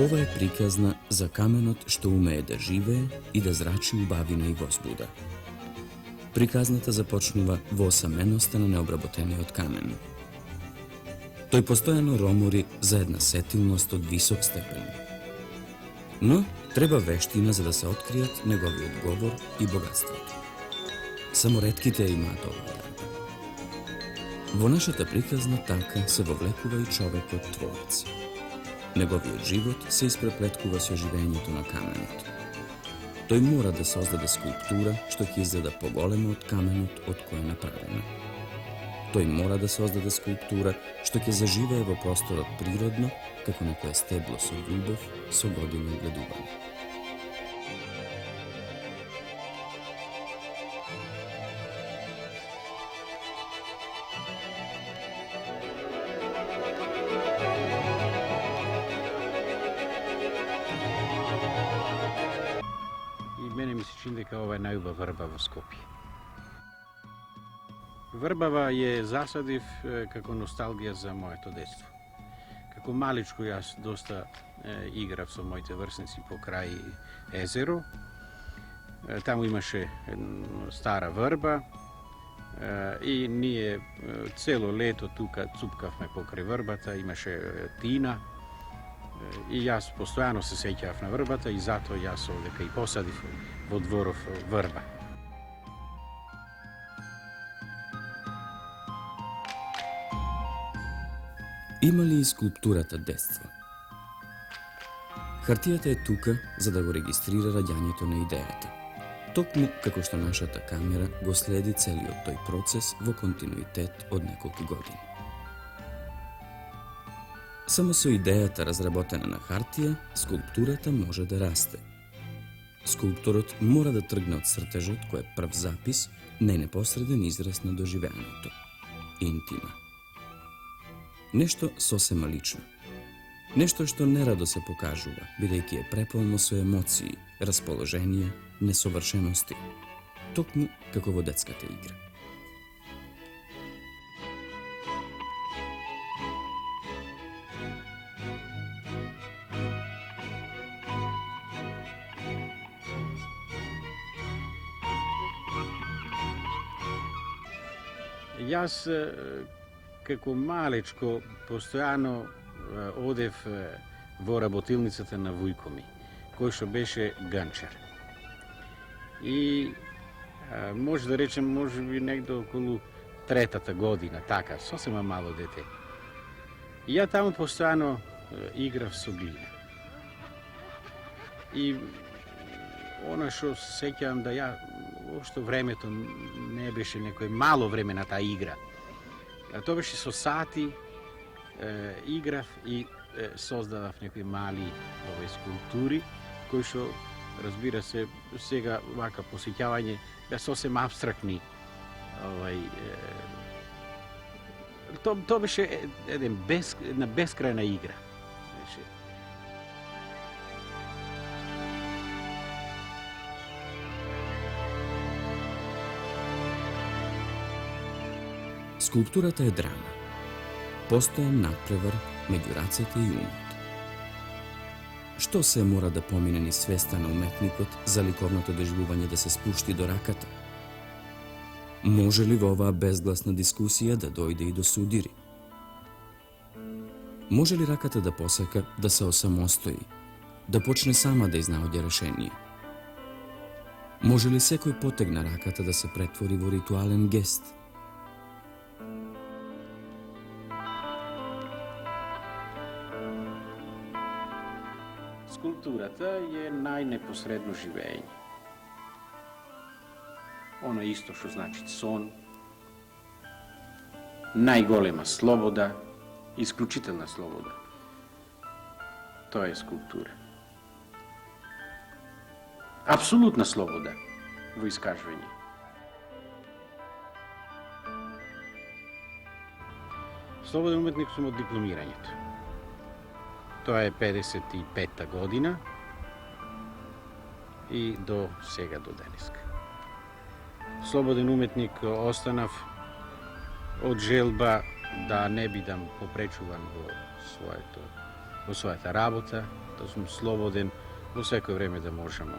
Ова е приказна за каменот што умее да живее и да зрачи убавина и возбуда. Приказната започнува во осаменоста на необработениот камен. Тој постојано ромори за една сетилност од висок степен. Но треба вештина за да се откријат неговиот говор и богатството. Само ретките имаат оваа дарба. Во нашата приказна така се вовлекува и човекот творец. Неговиот живот се испреплеткува со живењето на каменот. Тој мора да создаде скулптура што ќе изгледа поголема од каменот од кој е направена. Тој мора да создаде скулптура што ќе заживее во просторот природно, како некое стебло со љубов, со години гледување. Мене ми се чини дека ова е најубава врба во Скопје. Врбава ја засадив како носталгија за моето детство. Како маличко јас доста играв со моите врсници покрај езеро. Таму имаше стара врба и ние цело лето тука цупкавме покрај врбата, имаше тина. И јас постојано се сеќавав на врбата и затоа јас овдека и посадив во дворов врба. Има ли и скулптурата детство? Хартијата е тука за да го регистрира раѓањето на идејата. Токму како што нашата камера го следи целиот тој процес во континуитет од неколку години. Само со идејата разработена на хартија, скулптурата може да расте. Скулпторот мора да тргне од цртежот кој е прв запис, не непосреден израз на доживеаното. Интима. Нешто сосема лично. Нешто што нерадо се покажува, бидејќи е преполно со емоции, расположение, несовршености. Токму како во детската игра. Јас како малечко постојано одев во работилницата на вујко ми, кој што беше ганчар. И може да речем, може би негде околу третата година, така, сосема мало дете. И ја таму постојано играв со глина. И она што сеќавам да ја Оошто времето не беше некој мало време на таа игра. Тоа беше со сати, играв и создавав некои мали скулптури, кои што, разбира се, сега вака посеќавање беа сосем абстрактни. Тоа беше една бескрајна игра. Скулптурата е драма. Постојан надпревар меѓу рацете и умот. Што се мора да помине низ свеста на уметникот за ликовното доживување да се спушти до раката? Може ли во оваа безгласна дискусија да дојде и до судири? Може ли раката да посака да се осамостои, да почне сама да изнаоѓа решение? Може ли секој потег на раката да се претвори во ритуален гест? Скулптурата е најнепосредно живење. Оно исто што значи сон, најголема слобода, исклучителна слобода. Тоа е скулптура. Апсолутна слобода во искажување. Слободен уметник сум од дипломирањето. Тоа е 55-та година и до сега, до денеска. Слободен уметник останав од желба да не бидам попречуван во својата работа, да сум слободен во секој време да можам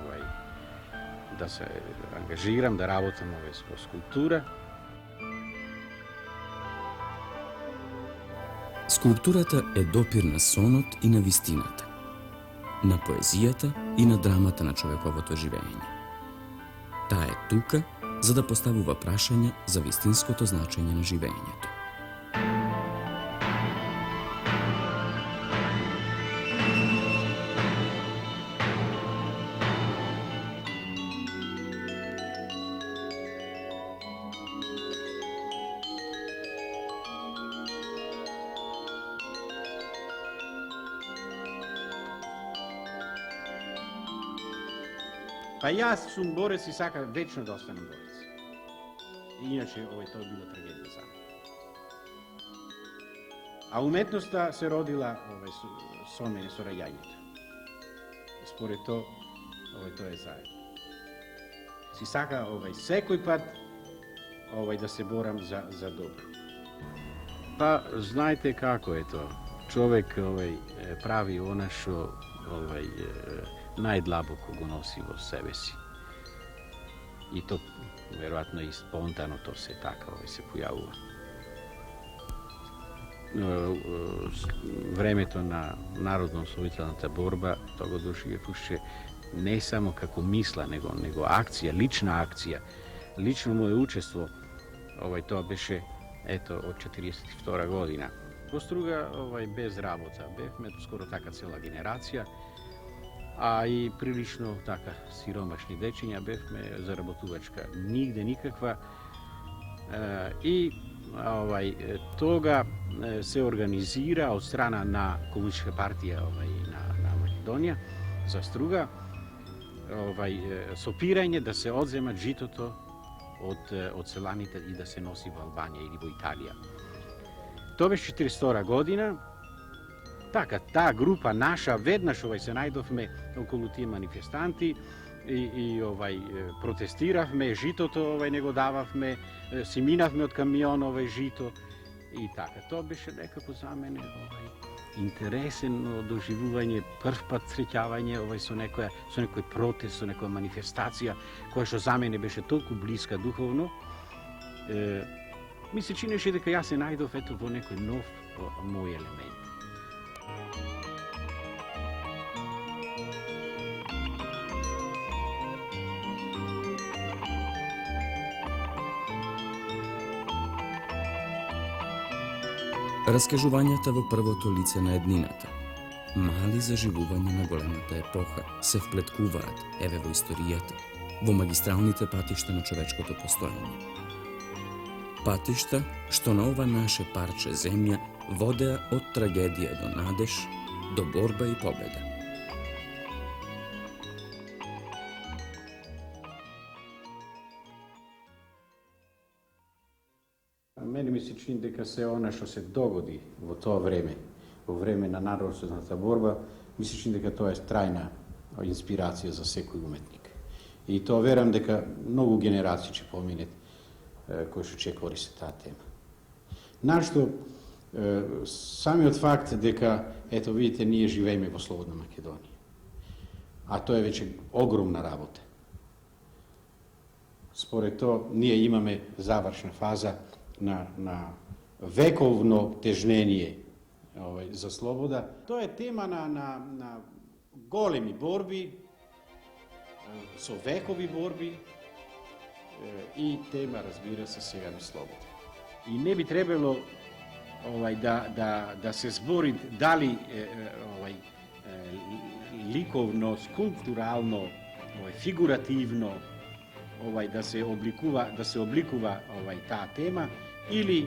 да се ангажирам, да работам во скулптура. Скулптурата е допир на сонот и на вистината, на поезијата и на драмата на човековото живење. Таа е тука за да поставува прашања за вистинското значење на живењето. Па јас сум борец и сакам вечно да останам борец. И иначе тоа било трагедија за мене. А уметноста се родила со мене, со раѓањето. Според тоа е заедно. Си сака секој пат да се борам за добро. Па знаете како е тоа. Човек прави она што најдлабоко го носи во себе си. И то, веројатно и спонтано, то се така се појавува. Времето на народно-ослободителната борба, тоа го доживевше не само како мисла, него акција, лична акција, лично моје учество. Тоа беше, од 42 година. Во Струга, без работа. Бевме скоро така цела генерација, а и прилично така сиромашни дечиња бевме, заработувачка нигде никаква. И тога се организира од страна на Комунистичка партија на Македонија за Струга сопирање да се одзема житото од селаните и да се носи во Албанија или во Италија. Тоа беше 42 година. Така, таа група наша, веднаш се најдовме околу тие манифестанти и протестиравме, житото не го дававме, си минавме од камион жито и така. Тоа беше некако за мене интересно доживување, прв пат среќавање со некој протест, со некоја манифестација, која што за мене беше толку блиска духовно. Ми се чинеше дека јас се најдов во некој нов мој елемент. Раскажувањата во првото лице на еднината, мали заживувања на големата епоха, се вплеткуваат, во историјата, во магистралните патишта на човечкото постојање. Патишта што на ова наше парче земја водеа од трагедија до надеж, до борба и победа. Мене ми се чини дека се она што се догоди во тоа време, во време на народно-ослободителната борба, ми се чини дека тоа е трајна инспирација за секој уметник. И тоа верам дека многу генерации ќе поминат кои што ќе користат таа тема. Нашто самиот факт дека, ето видите, ние живееме во слободна Македонија, а тоа е веќе огромна работа. Според тоа, ние имаме завршна фаза на вековно тежнение за слобода. Тоа е тема на големи борби, со векови борби и тема, разбира се, сега на слобода. И не би требало да се збори дали likovno, skulpturalno, figurativno, da se oblikува ta tema, ili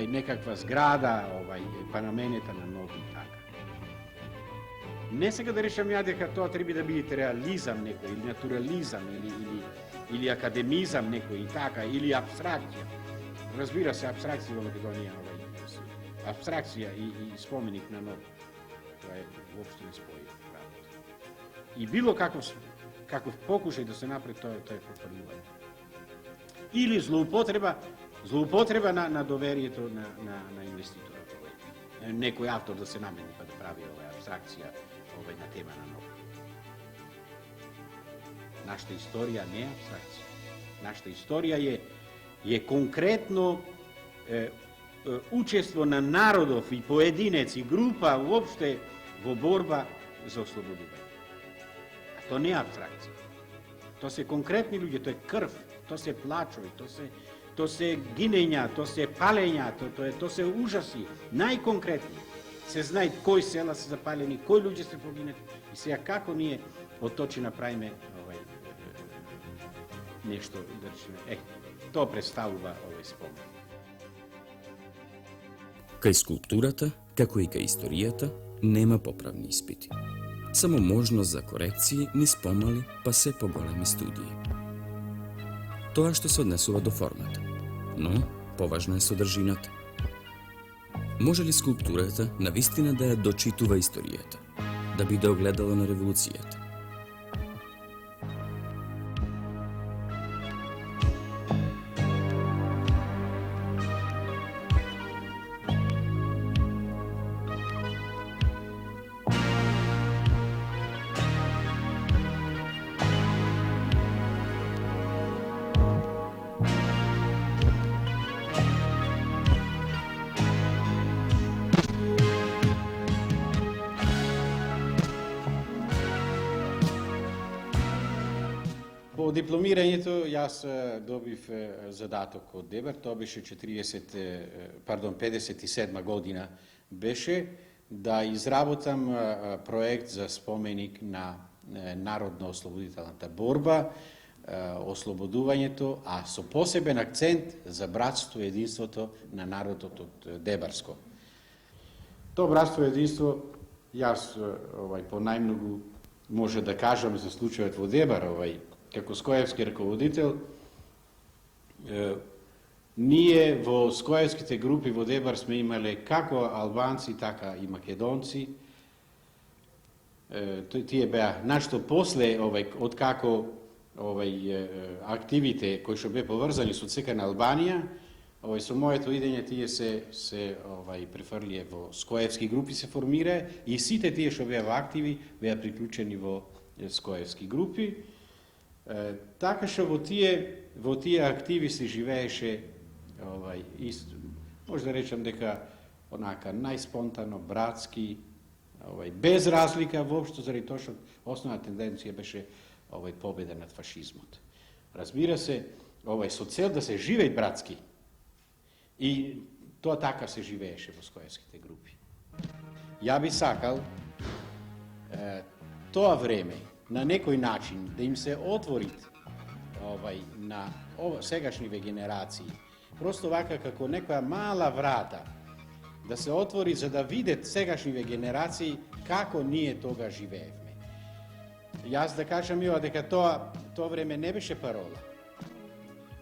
nekakva zgrada, па наменета на нови и така. Не сега да решам ја дека тоа треба да биде реализам некој, или натурализам, или академизам некој и така, или абстракција. Разбира се, абстракција во Македонија, абстракција и споменик на ново. Тоа е воопшто не спои работа. И било каков покушај да се направи, тоа е пропадување. Или злоупотреба на доверието на инвеститорот. Некој автор да се намени па да прави абстракција на тема на ново. Нашата историја не е абстракција. Нашата историја е конкретно учество на народов и поединец и група уопште во борба за ослободување. А тоа не е абстракција. Тоа се конкретни луѓе, тоа е крв, тоа се плачови, тоа се гинења, тоа се палења, тоа се ужаси, најконкретни. Се знае кои села се запалени, кои луѓе се погинати и сега како ние од тоа ќе направиме нешто да речеме. Тоа представува спомен. Кај скулптурата, како и кај историјата, нема поправни испити. Само можност за корекции низ помали, па се поголеми студии. Тоа што се однесува до формата, но поважна е содржината. Може ли скулптурата навистина да ја дочитува историјата, да биде огледало на револуцијата? По дипломирањето јас добив задаток од ДЕБАР, тоа беше 57 година беше да изработам проект за споменик на народно-ослободителната борба, ослободувањето, а со посебен акцент за братство и единството на народот од Дебарско. Тоа братство и единство, јас по најмногу може да кажам за случајот во Дебар, како скоевски раководител, ние во скоевските групи во Дебар сме имале како албанци, така и македонци. Тие беа нашто после, откако активите кои што беа поврзани со Цекана Албанија, со моето идење тие се префрлија во скоевски групи се формира и сите тие што беа во активи беа приклучени во скоевски групи. Така што во тие активи се живееше може да речам дека онака најспонтано, братски, без разлика воопшто, заради тоа што основна тенденција беше победа над фашизмот. Разбира се, со цел да се живее братски. И тоа така се живееше во скоевските групи. Ја би сакал тоа време на некој начин да им се отвори на сегашниве генерации, просто вака како некоја мала врата, да се отвори за да видат сегашниве генерации како ние тога живеевме. Јас да кажам дека тоа време не беше парола.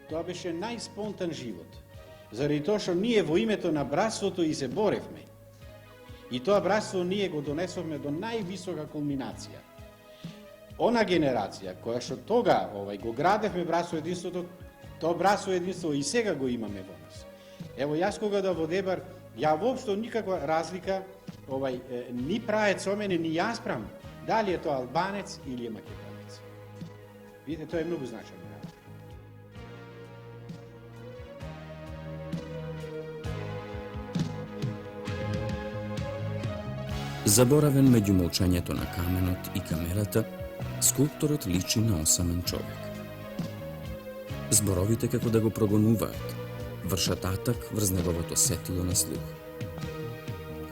Тоа беше најспонтан живот. Заради тоа што ние во името на братството и се боревме. И тоа братство ние го донесовме до највисока кулминација. Она генерација која што тога го градевме братство единството, тоа братство единство и сега го имаме во нас. Ево јас кога да во Дебар, ја воопшто никаква разлика ни праец со мене, ни јас правам, дали е тоа албанец или е македонец. Видите, тоа е многу значајно. Заборавен меѓу молчањето на каменот и камерата, скулпторот личи на осамен човек. Зборовите како да го прогонуваат, вршат атак врз неговото сетило на слух.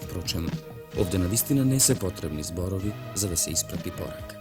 Впрочем, Ovde na vistina ne se potrebni zborovi za da se isprati porak.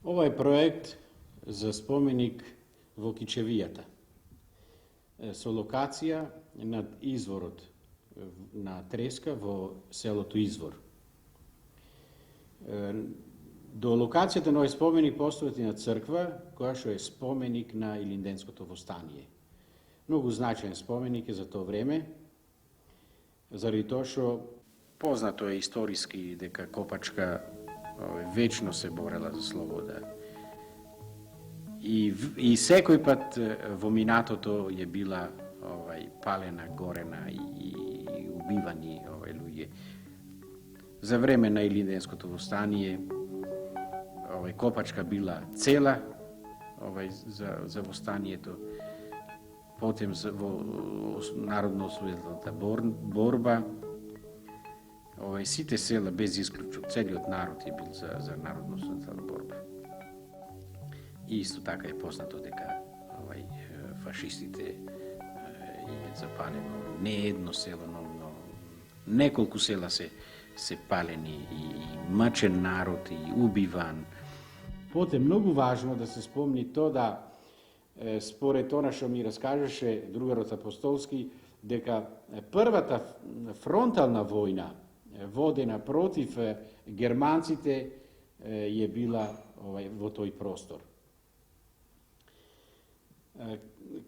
Ова е проект за споменик во Кичевијата, со локација над изворот на Треска во селото Извор. До локацијата на овој споменик постои една црква која што е споменик на Илинденското востание. Многу значаен споменик е за тоа време, заради тоа што познато е историски дека Копачка вечно се борела за слобода. И секој пат во минатото е била палена, горена и убивани луѓе. За време на Илинденското востание Копачка била цела за востанието, потем во народно-ослободителната борба. Сите села без исклучок, целиот народ е бил за народно-ослободителна борба. И исто така е познато дека фашистите имаат запалено не едно село, но неколку села се палени и мачен народ и убиван. Потем многу важно да се спомни тоа да според она што ми раскажеше другарот Апостолски, дека првата фронтална војна водена против германците е била во тој простор.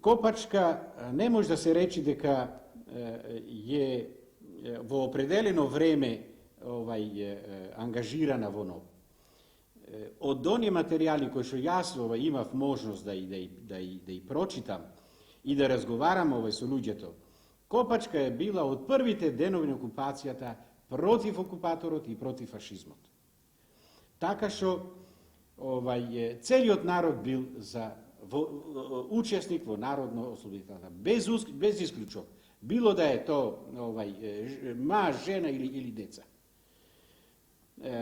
Копачка не може да се речи дека е во определено време ангажирана во НО. Од оние материјали кои што јас имав можност да и прочитам и да разговарам со луѓето, Копачка е била од првите денови на окупацијата против окупаторот и против фашизмот. Така што целиот народ бил учесник во народно-ослободителната, без исклучок. Било да е то маж, жена или деца.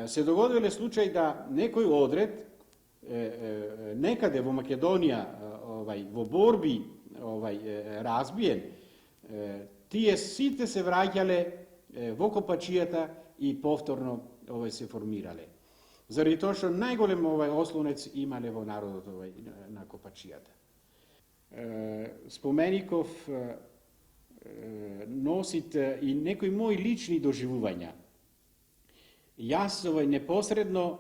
Се доgodиле случај да некој одред некаде во Македонија во борби разбиен, тие сите се враќале во Копачијата и повторно се формирале. Заради тоа што најголем ослонец имале во народот на Копачијата. Спомеников носит и некои мои лични доживувања. Јас непосредно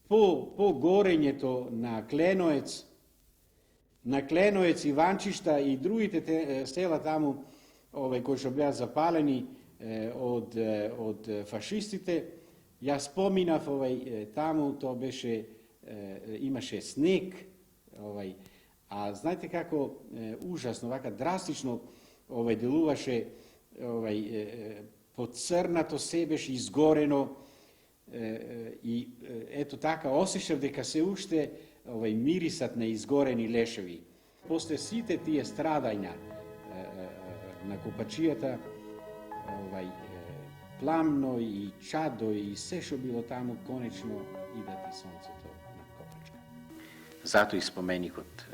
по горењето на Кленоец, Иванчишта и другите села таму кои што беа запалени од фашистите, јас поминав таму, тоа беше, имаше снег, а знаете како ужасно, вака драстично делуваше, поцрнато се беше изгорено и ето така осеќав дека се уште мирисат на изгорени лешеви. После сите тие страдања на Копачијата, пламно и чадо и се што било таму, конечно идете сонцето на Копачка. Zato i spomenikот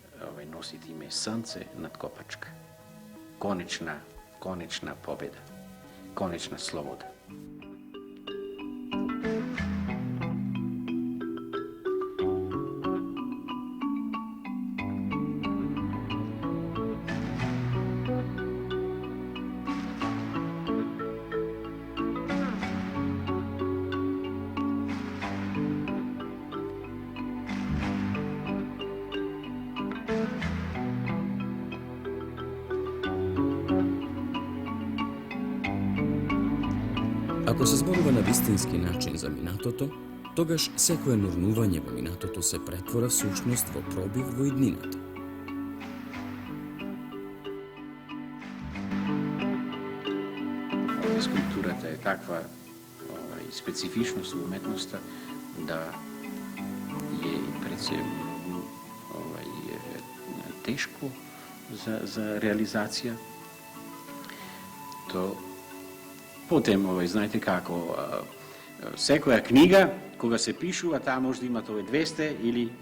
носи име Сонце над Копачка. Конечна победа, конечна слобода. Ако се зборува на вистински начин за минатото, тогаш секое нурнување во минатото се претвора всушност во пробив во иднината. Скулптурата е таква специфичност во уметноста да е пред се тешко за реализација. То потем, знаете како, секоја книга, кога се пишува, таа може да има 200 или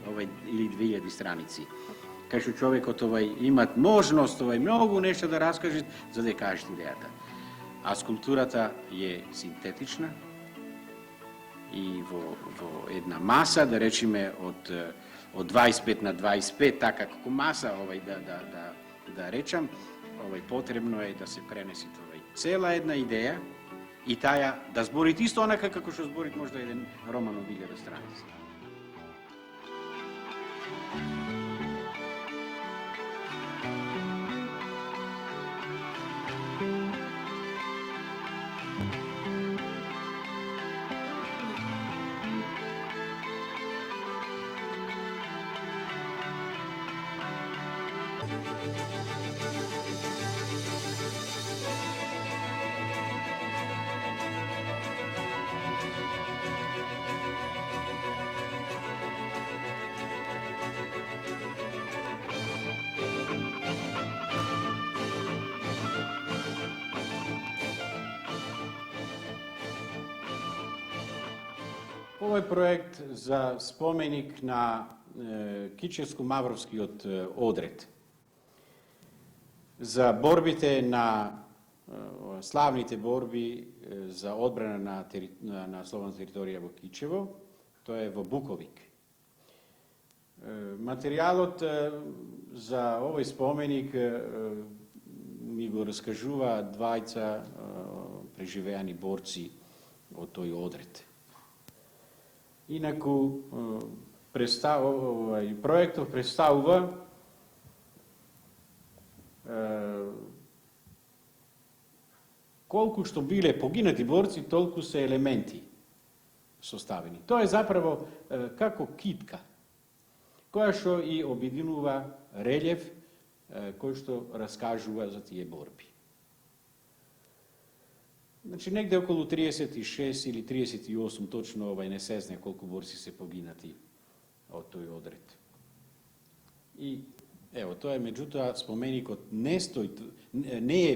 2000 страници. Кај што човекот имат можност многу нешто да раскаже за да кажат идејата. А скулптурата е синтетична и во една маса, да речеме од 25 на 25, така како маса да речам, потребно е да се пренеси цела една идеја и таја да зборит исто онака како што зборит можда еден роман од 1000 страници. Овој проект за споменик на Кичевско-Мавровскиот одред, за борбите на славните борби за одбрана на слободна територија во Кичево, тоа е во Буковик. Материјалот за овој споменик ми го раскажува двајца преживеани борци од тој одред. Инаку, проектот представува колку што биле погинати борци, толку се елементи составени. Тоа е заправо како китка, која што и обединува релјеф кој што раскажува за тие борби. Значи, негде околу 36 или 38, точно не се знае колку борци се погинати од тој одред. И, ево, тоа е, меѓутоа, споменикот не е,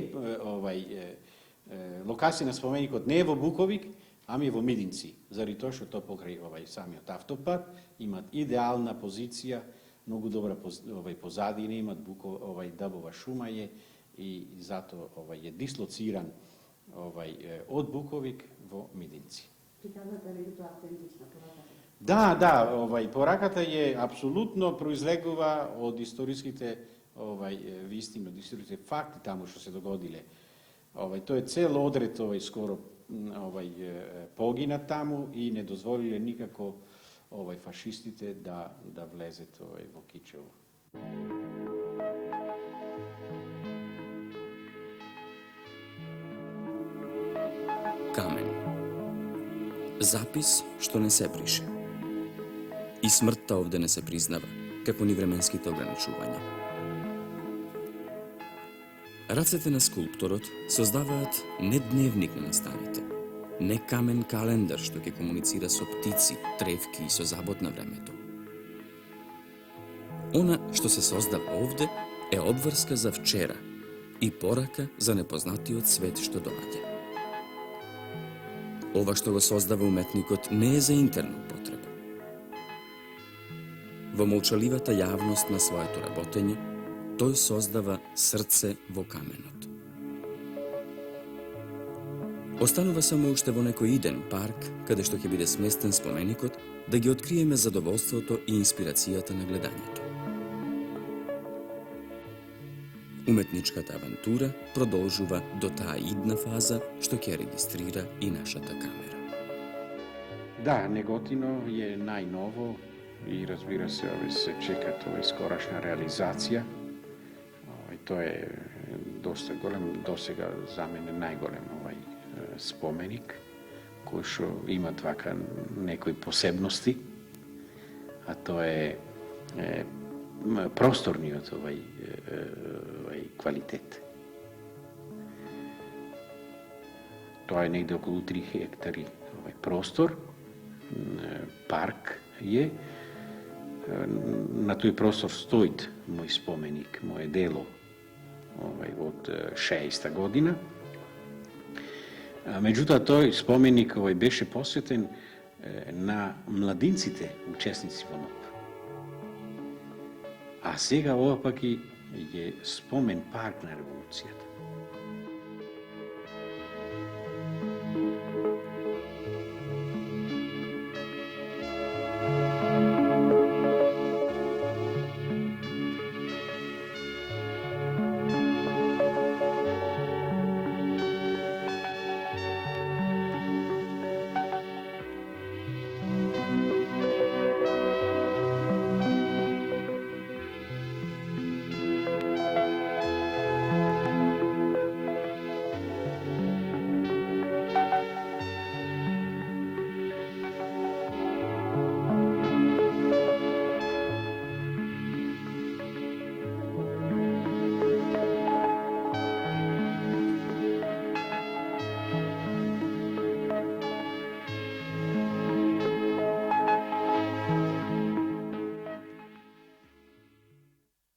локација на споменикот не е во Буковик, ами во Мидинци, заради тоа што тоа покрај самиот автопат, имат идеална позиција, многу добра позадина, имат дабова шума е и затоа е дислоциран од Буковик во Мидинци. Приказната ли тоа автентична пораката? Да, пораката е апсолутно произлегува од историските вистини, од историските факти таму што се догодиле. Тој е цел одред скоро погина таму и не дозволиле никако фашистите да влезет во Кичево. Камен. Запис што не се брише. И смртта овде не се признава, како ни временските ограничувања. Рацете на скулпторот создаваат не дневник на настаните, не камен календар што ќе комуницира со птици, тревки и со забот на времето. Она што се создава овде е обврска за вчера и порака за непознатиот свет што доаѓа. Ова што го создава уметникот не е за интерна употреба. во молчаливата јавност на своето работење, тој создава срце во каменот. Останува само уште во некој иден парк, каде што ќе биде сместен споменикот, да ги откриеме задоволството и инспирацијата на гледањето. Уметничката авантура продолжува до таа идна фаза што ќе регистрира и нашата камера. Да, Неготино е најново и разбира се, се чека скорашна реализација. Тоа е доста голем, досега за мене најголем споменик, кој што има вака некои посебности, а тоа е просторниот квалитет. Тоа е негде околу 3 хектари простор, парк е. На тој простор стои мој споменик, моје дело од 60-та година. Меѓутоа, тој споменик беше посветен на младинците учесници во НОП. А сега ова пак е спомен парк на револуцијата.